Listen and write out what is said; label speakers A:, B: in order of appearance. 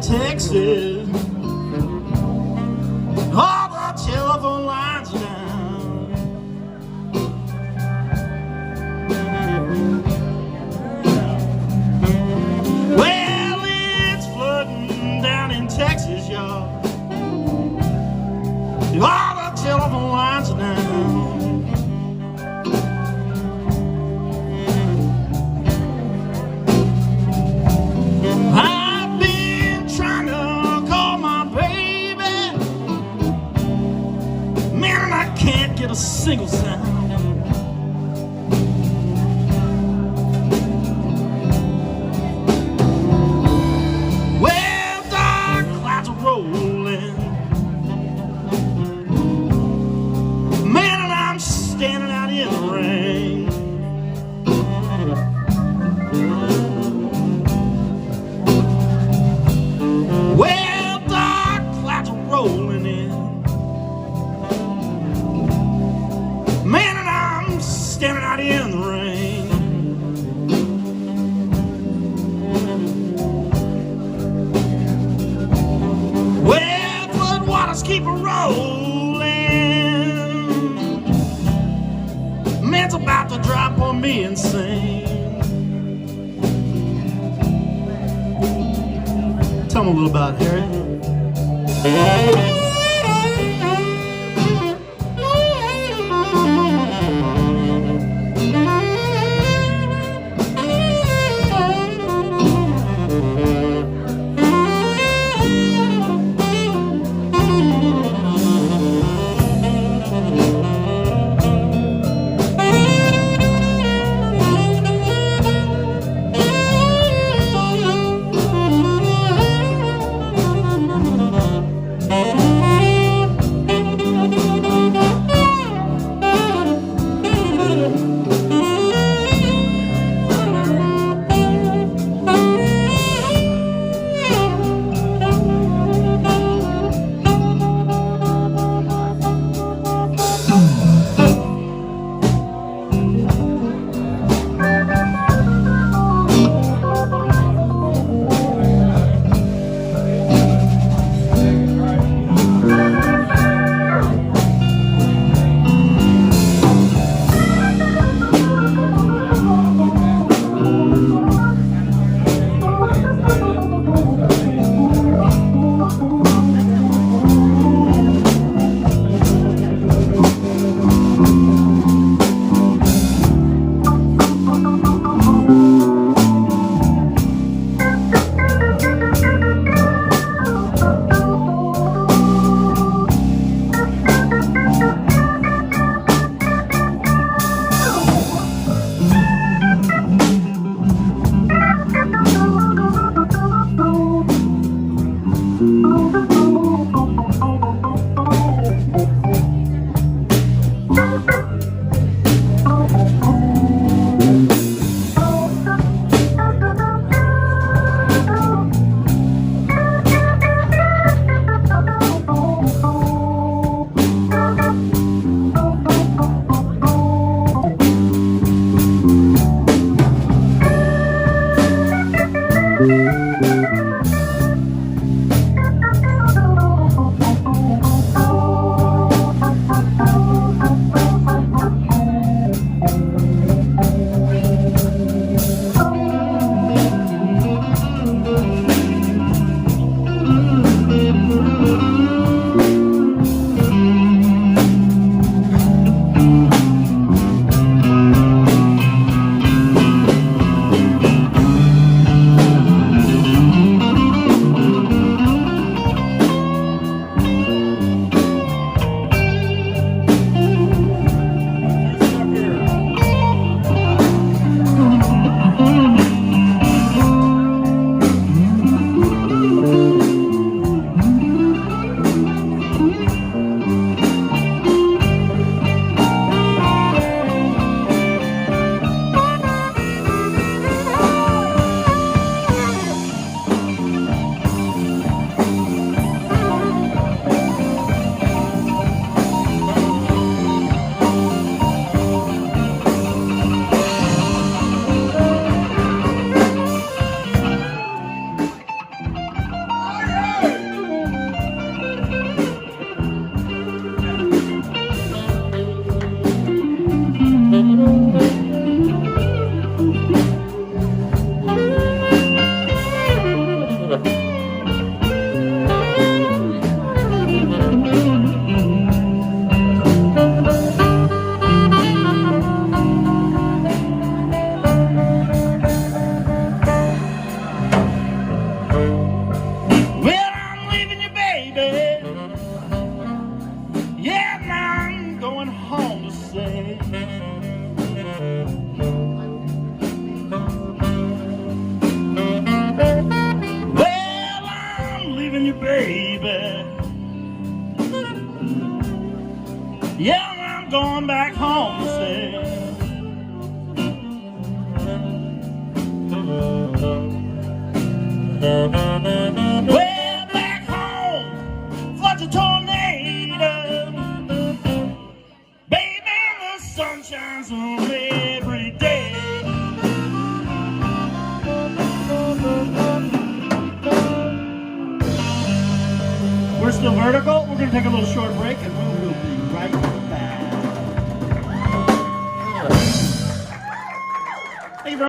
A: Texas, all the telephone lines down. Well, it's flooding down in Texas, y'all. All the telephone lines are down. Can't get a single sound. Well, dark clouds are rolling, man, and I'm standing out in the rain. Well, dark clouds are rolling in, standing out in the rain. Well, flood waters keep a-rolling. Man's about to drive on me insane. Tell me a little about it, Harry. Well, back home, floods a tornado. Baby, the sun shines on every day. We're still vertical. We're going to take a little short break and we will be right back.